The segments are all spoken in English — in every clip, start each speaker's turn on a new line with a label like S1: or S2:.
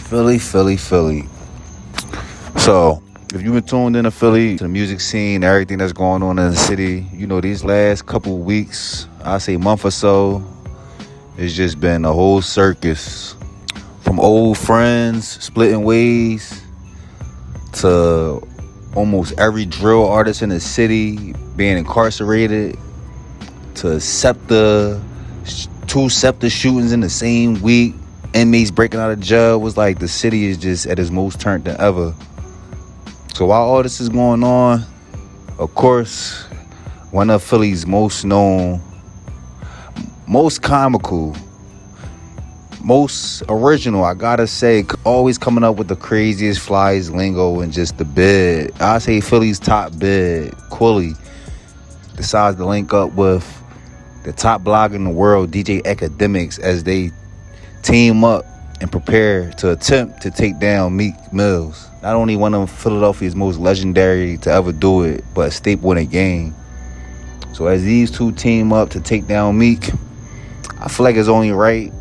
S1: Philly, Philly, Philly. So, if you've been tuned in to Philly, to the music scene, everything that's going on in the city, these last couple of weeks, I say month or so, it's just been a whole circus. From old friends splitting ways to almost every drill artist in the city being incarcerated to two SEPTA shootings in the same week. Inmates breaking out of jail. Was like the city is just at its most turned than ever. So while all this is going on, of course, one of Philly's most known, most comical, most original, I gotta say, always coming up with the craziest flies lingo and just the bid. I say Philly's top bid, Quilly, decides to link up with the top blogger in the world, DJ Academics, as they team up and prepare to attempt to take down Meek Mill. Not only one of Philadelphia's most legendary to ever do it, but a staple in the game. So as these two team up to take down Meek, I feel like it's only right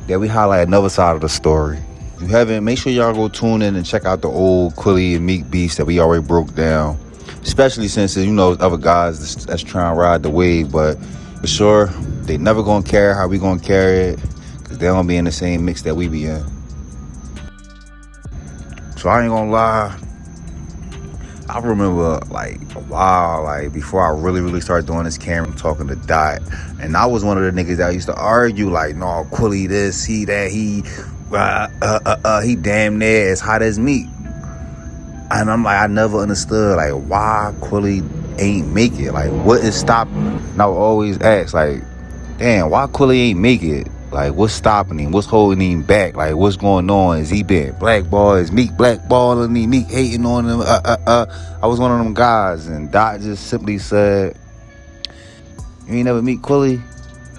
S1: that we highlight another side of the story. If you haven't, make sure y'all go tune in and check out the old Quilly and Meek beefs that we already broke down. Especially since, other guys that's trying to ride the wave, but for sure, they never gonna care how we gonna carry it, because they don't be in the same mix that we be in. So I ain't gonna lie, I remember like a while, like before I really started doing this camera, talking to Dot, and I was one of the niggas that used to argue like, no, Quilly this, he that, he damn near as hot as Meek. And I'm like, I never understood like why Quilly ain't make it. Like, what is stopping him? And I would always ask, like, damn, why Quilly ain't make it? Like, what's stopping him? What's holding him back? Like, what's going on? Is he being blackballed? Is Meek blackballing him? Meek hating on him? I was one of them guys, and Dot just simply said, you ain't never meet Quilly?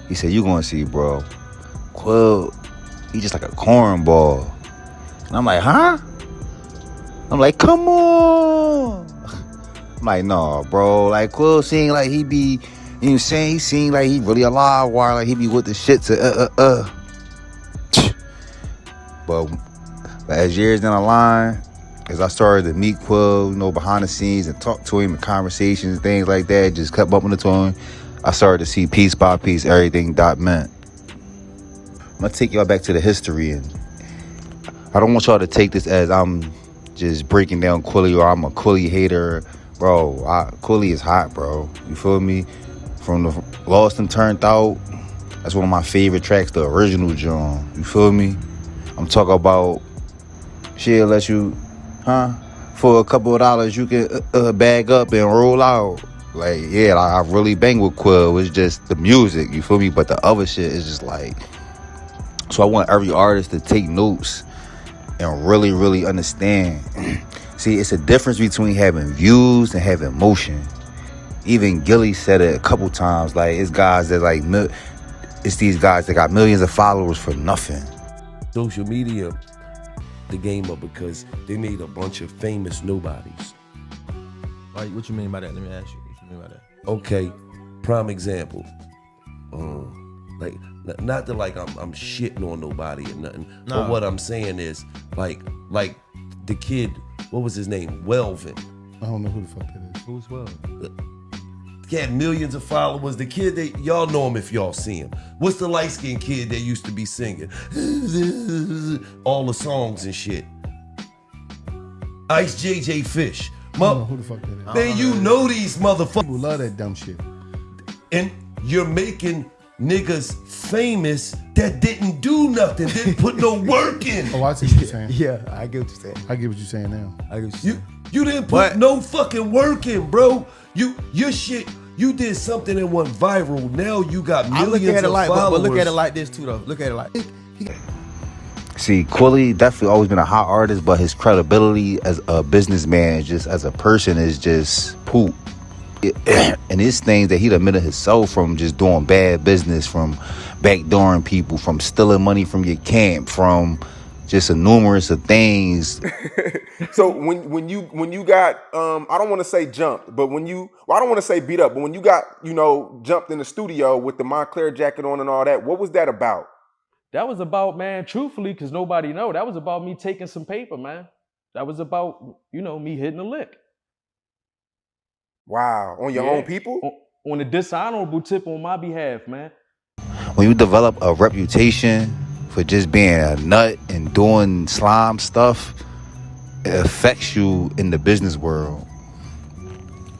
S1: He said, you gonna see, bro. Quill, he just like a cornball. And I'm like, huh? I'm like, come on. I'm like, no, bro. Like, Quill seemed like he be, you know what I'm saying? He seemed like he really a live wire. Like, he be with the shit to, But as years down the line, as I started to meet Quill, behind the scenes and talk to him in conversations and things like that, just kept bumping into him, I started to see piece by piece everything Dot meant. I'm going to take y'all back to the history, and I don't want y'all to take this as I'm just breaking down Quilly or I'm a Quilly hater. Bro, Quilly is hot, bro. You feel me? From the Lost and Turned Out, that's one of my favorite tracks, the original John. You feel me? I'm talking about she'll let you, for a couple of dollars you can bag up and roll out. Like, yeah, I really bang with Quill. It's just the music, you feel me? But the other shit is just like, so I want every artist to take notes and really understand. See, it's a difference between having views and having motion. Even Gilly said it a couple times. Like, it's guys that it's these guys that got millions of followers for nothing.
S2: Social media, the game up because they made a bunch of famous nobodies.
S3: What you mean by that? Let me ask you. What you mean by that?
S2: Okay, prime example. Like, not that like I'm shitting on nobody or nothing.
S3: Nah.
S2: But what I'm saying is like the kid, what was his name? Welvin.
S4: I don't know who the fuck that is.
S3: Who's well?
S2: He had millions of followers. The kid that y'all know him if y'all see him. What's the light-skinned kid that used to be singing all the songs and shit? Ice JJ Fish.
S4: I don't know who the fuck that is.
S2: Man, you know these motherfuckers.
S4: People love that dumb shit.
S2: And you're making niggas famous that didn't do nothing, didn't put no work in.
S4: Oh, I see what you're saying.
S3: Yeah, I get what you're saying.
S4: I get what you're saying now.
S3: I get what you're saying.
S2: You didn't put no fucking work in, bro. Your shit, you did something that went viral. Now you got millions of followers.
S3: But look at it like this too, though. Look at it like
S1: See, Quilly definitely always been a hot artist, but his credibility as a businessman, just as a person, is just poop. And it's things that he'd admitted himself, from just doing bad business, from backdooring people, from stealing money from your camp, from just a numerous of things.
S5: So when you got I don't want to say jumped, but I don't want to say beat up, but when you got jumped in the studio with the Montclair jacket on and all that, what was that about?
S3: that was about, man, truthfully, because nobody know, that was about me taking some paper, man. That was about, me hitting a lick.
S5: Wow, on your own people?
S3: On a dishonorable tip on my behalf, man.
S1: When you develop a reputation for just being a nut and doing slime stuff, it affects you in the business world.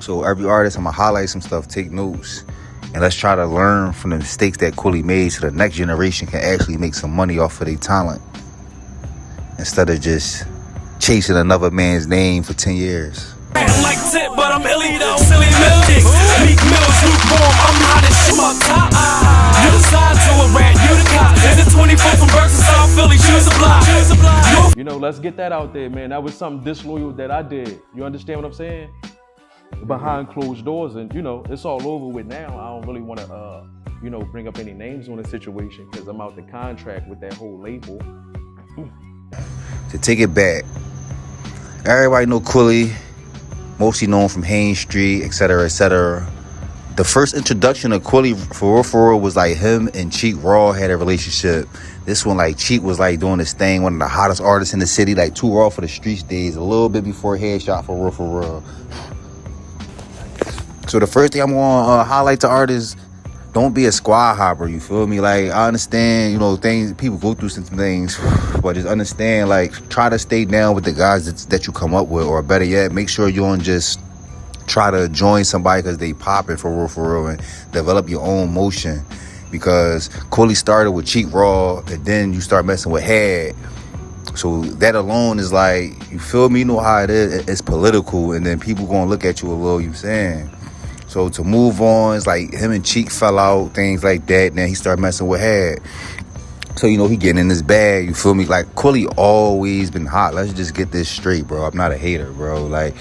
S1: So every artist, I'm gonna highlight some stuff, take notes, and let's try to learn from the mistakes that Quilly made so the next generation can actually make some money off of their talent instead of just chasing another man's name for 10 years.
S6: Like tip, but I'm illy though. Silly milkshakes. Meek Mill's lukewarm. I'm hot as shit on top. You decide to a rat, you the cop. Is it 24 from Berks to South Philly? Shoes a block.
S3: Let's get that out there, man. That was something disloyal that I did. You understand what I'm saying? Behind closed doors, and it's all over with now. I don't really want to, bring up any names on the situation because I'm out the contract with that whole label.
S1: To take it back, everybody know Quilly, mostly known from Haynes Street, etc., etc. The first introduction of Quilly for real was like him and Cheek Raw had a relationship. This one, like, Cheek was like doing this thing, one of the hottest artists in the city, like Too Raw for the Streets days, a little bit before Headshot for real. So the first thing I'm gonna highlight to artists, don't be a squad hopper, you feel me? Like, I understand, things, people go through some things, but just understand, like, try to stay down with the guys that you come up with, or better yet, make sure you don't just try to join somebody because they popping for real, and develop your own motion. Because Quilly started with Cheek Raw, and then you start messing with Head. So that alone is like, you feel me? You know how it is. It's political, and then people gonna look at you a little, you saying. So to move on, it's like him and Cheek fell out, things like that. Then he started messing with Head. So, he getting in his bag, you feel me? Like, Quilly always been hot. Let's just get this straight, bro. I'm not a hater, bro. Like,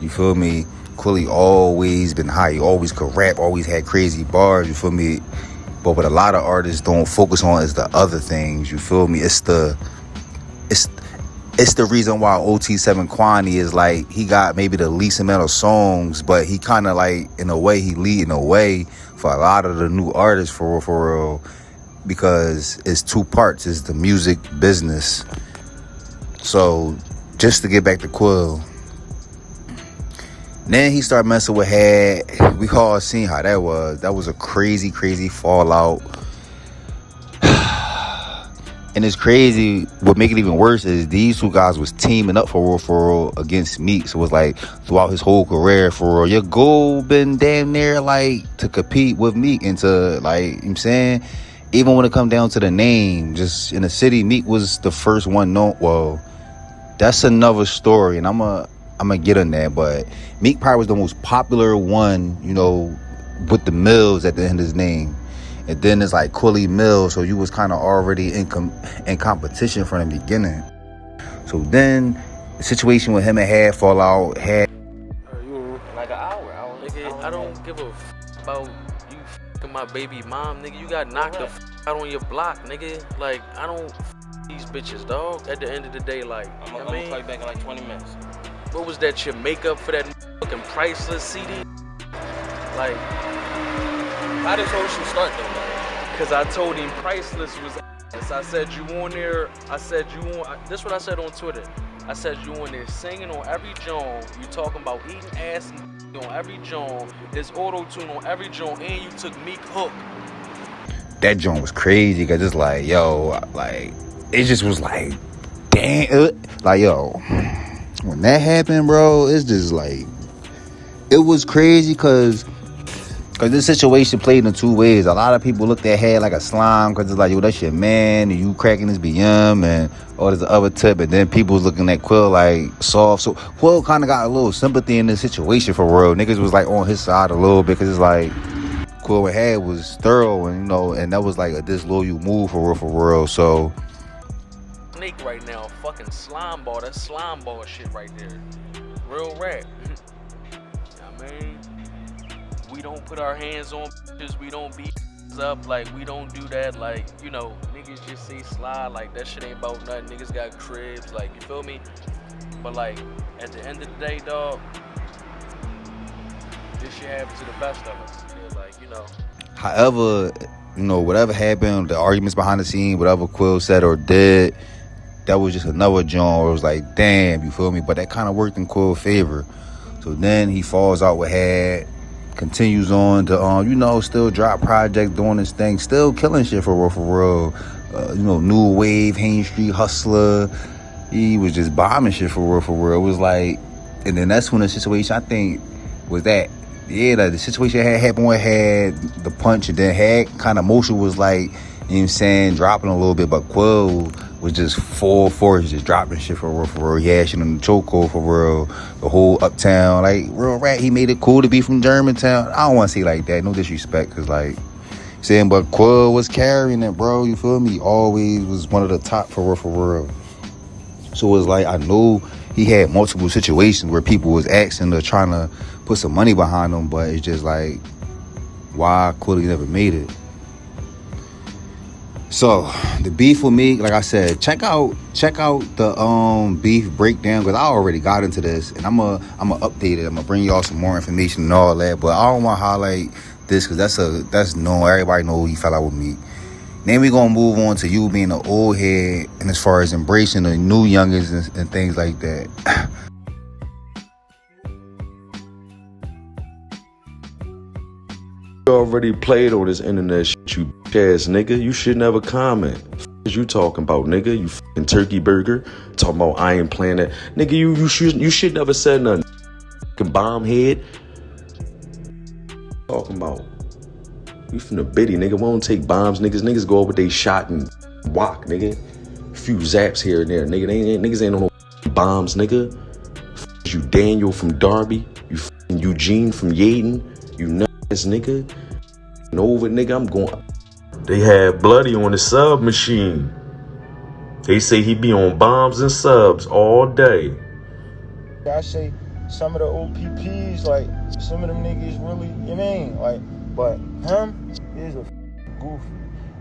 S1: you feel me? Quilly always been hot. He always could rap, always had crazy bars, you feel me? But what a lot of artists don't focus on is the other things, you feel me? It's the reason why OT7 Kwani is like, he got maybe the least amount of songs, but he kind of like, in a way, he leading the way for a lot of the new artists for real, because it's two parts. It's the music business. So just to get back to Quill, then he started messing with Head. We all seen how that was. That was a crazy fallout. And it's crazy. What make it even worse is these two guys was teaming up for real against Meek. So it was like throughout his whole career for real, your goal been damn near like to compete with Meek and to, like, you know what I'm saying, even when it come down to the name, just in the city, Meek was the first one known. Well, that's another story, and I'm gonna get on that. But Meek probably was the most popular one, with the Mills at the end of his name. And then it's like Quilly Mill, so you was kind of already in competition from the beginning. So then the situation with him and Head fall out. Head
S7: like an hour. Nigga, I don't give a about you fucking my baby mom, nigga. You got knocked the out on your block, nigga. Like, I don't these bitches, dog. At the end of the day, like,
S6: I'm gonna call you back in like 20 minutes.
S7: What was that shit? Makeup for that fucking priceless CD? Like,
S6: how did this whole shit start though?
S7: Cause I told him priceless was ass. I said you on there. This what I said on Twitter. I said you on there singing on every joint. You talking about eating ass on every joint. There's auto-tune on every joint, and you took Meek hook.
S1: that joint was crazy because it's like, yo, like, it just was like, damn, like, yo, when that happened, bro, it's just like, it was crazy because this situation played in two ways. A lot of people looked at Head like a slime because it's like, yo, that's your man, and you cracking his BM, and oh, there's the other tip. And then people was looking at Quill like soft. So Quill kind of got a little sympathy in this situation for real. Niggas was like on his side a little bit because it's like Quill and Head was thorough, and you know, and that was like a disloyal move for real. So
S7: Snake right now, fucking slime ball. That's slime ball shit right there. Real rap. I mean, we don't put our hands on bitches, we don't beat up, like, we don't do that, like, you know, niggas just say slide, like, that shit ain't about nothing. Niggas got cribs, like, you feel me? But like, at the end of the day, dog, this shit happens to the best of us. Yeah, like, you know.
S1: However, you know, whatever happened, the arguments behind the scene, whatever Quill said or did, that was just another joint where it was like, damn, you feel me? But that kind of worked in Quill's favor. So then he falls out with Had, continues on to, you know, still drop projects, doing this thing, still killing shit for real. You know, New Wave, Hain Street Hustler. He was just bombing shit for real. It was like, and then that's when the situation, I think, was that, yeah, like the situation had happened with Had, the punch, and then Had kind of motion was like, you know what I'm saying, dropping a little bit, but Quill was just full force, just dropping shit for real. He had shit in the chokehold for real. The whole Uptown, like, real rat, he made it cool to be from Germantown. I don't want to say like that, no disrespect, because like, saying, but Quill was carrying it, bro, you feel me? He always was one of the top for real. So it was like, I knew he had multiple situations where people was asking to trying to put some money behind him, but it's just like, why Quilly never made it? So the beef with me, like I said, check out the beef breakdown, because I already got into this, and I'm a update it. I'm gonna bring y'all some more information and all that, but I don't want to highlight this because that's known. Everybody know he fell out with me. Then we gonna move on to you being an old head, and as far as embracing the new youngins and things like that.
S8: You already played on this internet shit, you ass nigga. You should never comment. F*** you talking about, nigga? You f***ing turkey burger. Talking about I ain't playing that. Nigga, you should never said nothing. F***ing bomb head. Talking about. You from the biddy, nigga. We don't take bombs, niggas. Niggas go over they shot and walk, nigga. A few zaps here and there, nigga. Niggas ain't on no bombs, nigga. F*** you Daniel from Darby. You f***ing Eugene from Yaden. You nuts, nigga. And over, nigga, I'm going. They had Bloody on the sub machine. They say he be on bombs and subs all day.
S9: I say some of the OPPs, like, some of them niggas really, you know what I mean? Like, but him is a goof.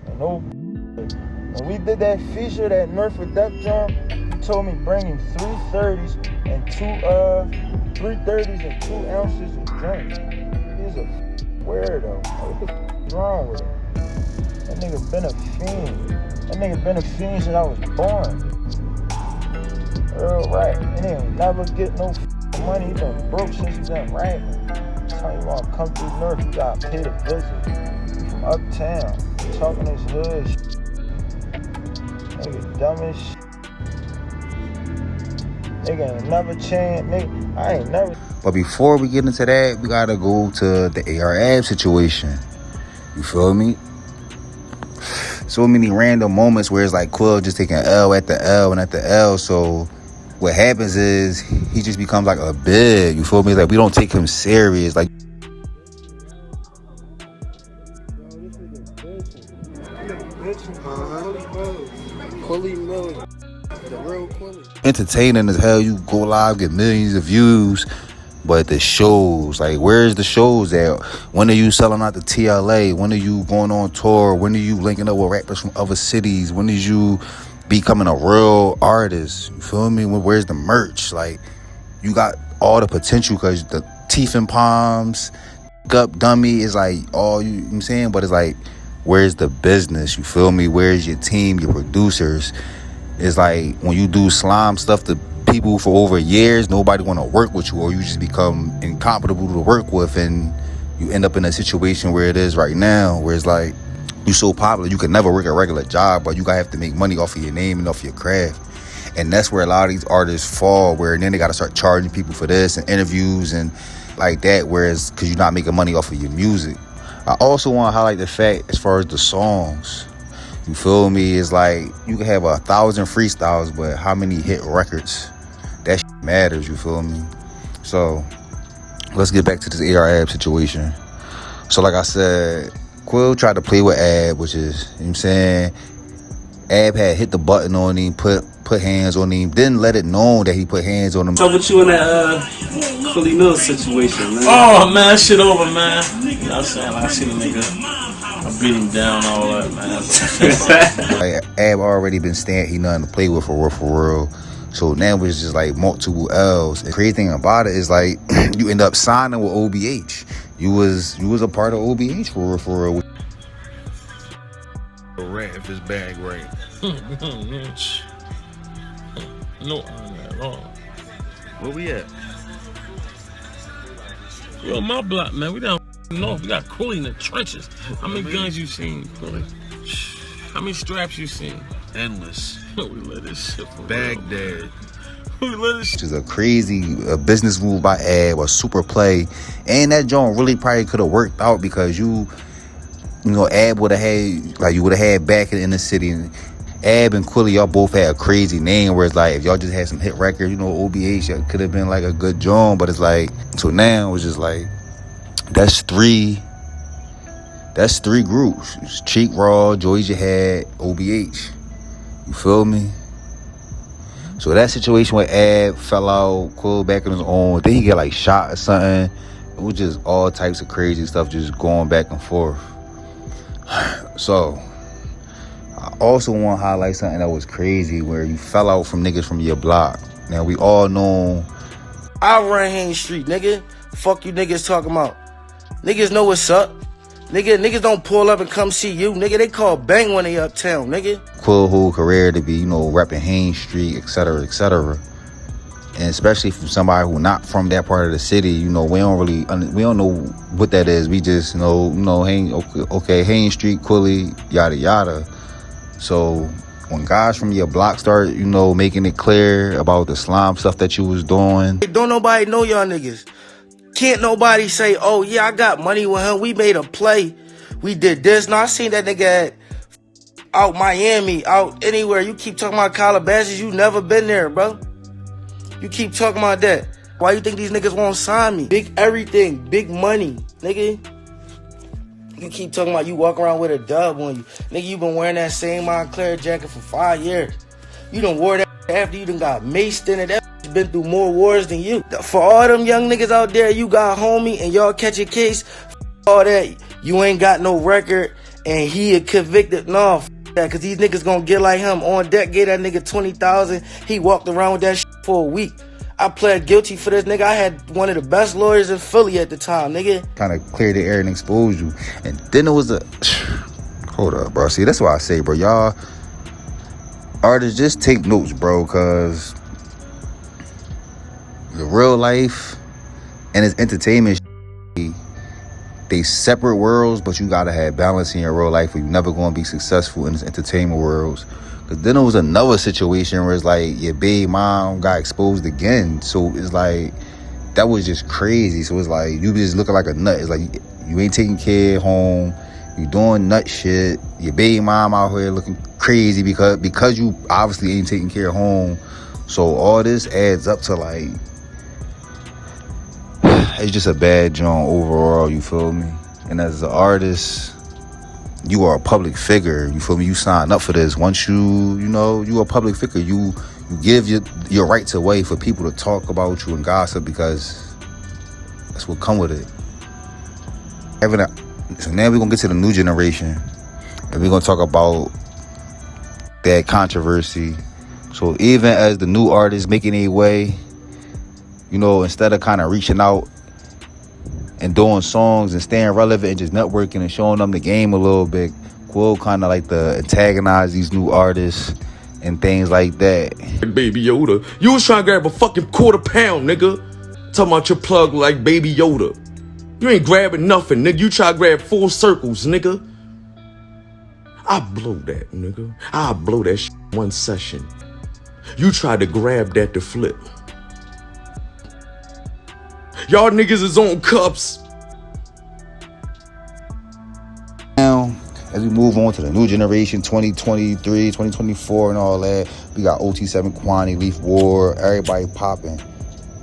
S9: And no, when we did that feature, that Nerf with Dep jump, he told me bring him 330s and 2 ounces of drink. He's a weirdo. What the f is wrong with him? That nigga been a fiend. That nigga been a fiend since I was born. Real right. And he ain't never get no money. He been broke since he been rapping. Time you wanna come through Nerf, you gotta pay the visit. He from uptown, talking his hood shit. Nigga dumb as shit. Nigga ain't never changed. Nigga, I ain't never.
S1: But before we get into that, we gotta go to the AR situation. You feel me? So many random moments where it's like Quill just taking L at the L and at the L. So what happens is he just becomes like a big. You feel me? Like we don't take him serious. Like
S9: Quilly Never, the real Quilly.
S1: Entertaining as hell. You go live, get millions of views. But the shows, like, where's the shows at? When are you selling out the TLA? When are you going on tour? When are you linking up with rappers from other cities? When is you becoming a real artist? You feel me? Where's the merch? Like, you got all the potential because the teeth and palms, up dummy is like all you know what I'm saying? But it's like, where's the business? You feel me? Where's your team, your producers? It's like when you do slime stuff to people for over years, nobody want to work with you, or you just become incompetent to work with, and you end up in a situation where it is right now, where it's like you so popular you can never work a regular job, but you gotta have to make money off of your name and off your craft. And that's where a lot of these artists fall, where then they gotta start charging people for this and interviews and like that, whereas because you're not making money off of your music. I also want to highlight the fact as far as the songs. You feel me? It's like you can have 1,000 freestyles, but how many hit records? That shit matters, you feel me? So let's get back to this AR-Ab situation. So like I said, Quill tried to play with Ab, which is, you know what I'm saying, Ab had hit the button on him, put hands on him, didn't let it known that he put hands on him.
S10: So with you in that Quilly Never situation, man?
S6: Oh man, that shit over, man. You know what I'm saying? Like, I see the nigga, I beat him down, all that, man.
S1: Like, Ab already been stamped, he nothing to play with for real. So now it's just like multiple L's. The crazy thing about it is like you end up signing with OBH. You was a part of OBH for real.
S11: a rat if his bag right.
S12: No honor at all.
S11: Where we at?
S12: We on my block, man. We down north. We got Quilly in the trenches. How many guns you seen, Quilly? How many straps you seen?
S11: Endless.
S12: We let this shit for
S11: Baghdad.
S12: We let this shit.
S1: Which is a crazy business move by Ab, a super play. And that joint really probably could have worked out because you know, Ab would have had, like, you would have had back in the city. And Ab and Quilly, y'all both had a crazy name where it's like, if y'all just had some hit records, you know, OBH, it could have been like a good joint. But it's like, so now it's just like, that's three groups. It's Cheek Raw, Joey Jihad, OBH. You feel me? So that situation where Ab fell out, Quill back on his own, then he get like shot or something. It was just all types of crazy stuff just going back and forth. So I also want to highlight something that was crazy where you fell out from niggas from your block. Now we all know
S13: I run Hain Street, nigga. Fuck you niggas talking about. Niggas know what's up. Niggas don't pull up and come see you. Nigga, they call bang when they uptown, nigga.
S1: Quill whole career to be, you know, repping Hain Street, etc., etc. And especially from somebody who not from that part of the city, you know, we don't know what that is. We just know, Hain Street, Quilly, yada yada. So when guys from your block start, you know, making it clear about the slime stuff that you was doing,
S13: Don't nobody know y'all niggas. Can't nobody say, oh yeah, I got money with him. We made a play. We did this. No, I seen that nigga out Miami, out anywhere. You keep talking about Calabasas. You never been there, bro. You keep talking about that. Why you think these niggas won't sign me? Big everything, big money, nigga. You keep talking about you walk around with a dub on you. Nigga, you been wearing that same Montclair jacket for 5 years. You done wore that after you done got maced in it. That been through more wars than you. For all them young niggas out there, you got homie and y'all catch a case. All that, you ain't got no record and he a convicted. No, that, cause these niggas gonna get like him. On deck, gave that nigga 20,000. He walked around with that shit for a week. I pled guilty for this, nigga. I had one of the best lawyers in Philly at the time, nigga.
S1: kind of clear the air and expose you. And then it was hold up, bro. See, that's why I say, bro, y'all artists, just take notes, bro, cause the real life and its entertainment, they separate worlds, but you gotta have balance in your real life or you're never gonna be successful in this entertainment worlds. Cause then it was another situation where it's like your baby mom got exposed again. So it's like, that was just crazy. So it's like, you just looking like a nut. It's like, you ain't taking care home. You doing nut shit. Your baby mom out here looking crazy because you obviously ain't taking care of home. So all this adds up to like, it's just a bad joint overall, you feel me? And as an artist, you are a public figure, you feel me? You sign up for this. Once you a public figure, you give your rights away for people to talk about you and gossip because that's what come with it. So now we're gonna get to the new generation and we're gonna talk about that controversy. So even as the new artists making their way, you know, instead of kind of reaching out and doing songs and staying relevant and just networking and showing them the game a little bit, Quill kind of like to antagonize these new artists and things like that.
S8: Baby Yoda, you was trying to grab a fucking quarter pound, nigga. Talking about your plug like Baby Yoda. You ain't grabbing nothing, nigga. You try to grab 4 circles, nigga. I blow that, nigga. I blow that shit one session. You tried to grab that to flip. Y'all niggas is on cups.
S1: Now, as we move on to the new generation, 2023, 2024 and all that, we got OT7 Kwani, Leaf War, everybody popping.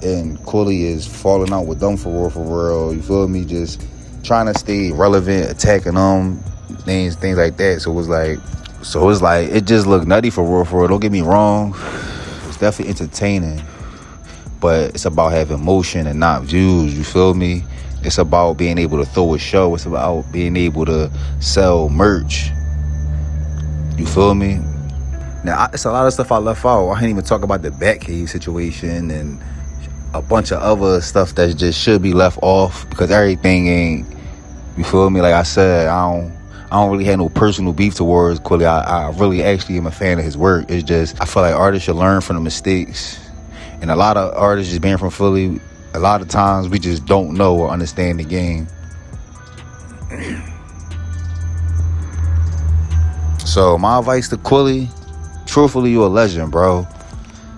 S1: And Quilly is falling out with them for real. You feel me? Just trying to stay relevant, attacking them, things like that. So it's like, it just looked nutty for real. Don't get me wrong. It's definitely entertaining. But it's about having motion and not views, you feel me? It's about being able to throw a show. It's about being able to sell merch. You feel me? Now, it's a lot of stuff I left out. I didn't even talk about the Batcave situation and a bunch of other stuff that just should be left off because everything ain't, you feel me? Like I said, I I don't really have no personal beef towards Quilly. I really actually am a fan of his work. It's just, I feel like artists should learn from the mistakes. And a lot of artists just being from Philly, a lot of times we just don't know or understand the game. So my advice to Quilly, truthfully, you a legend, bro.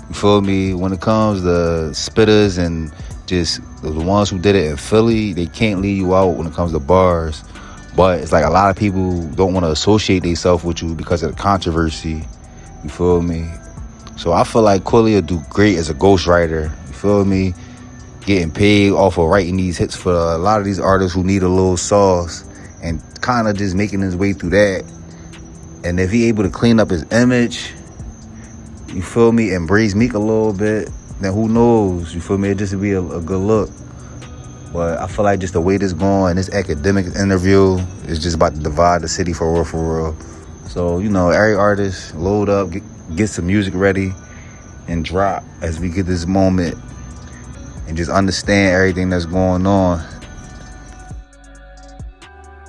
S1: You feel me? When it comes to spitters and just the ones who did it in Philly, they can't leave you out when it comes to bars. But it's like a lot of people don't want to associate themselves with you because of the controversy. You feel me? So I feel like Quilly will do great as a ghostwriter. You feel me? Getting paid off of writing these hits for a lot of these artists who need a little sauce and kind of just making his way through that. And if he able to clean up his image, you feel me, embrace Meek a little bit, then who knows? You feel me? It just would be a good look. But I feel like just the way this going, this academic interview is just about to divide the city for real, for real. So, you know, every artist, load up, get some music ready, and drop as we get this moment and just understand everything that's going on.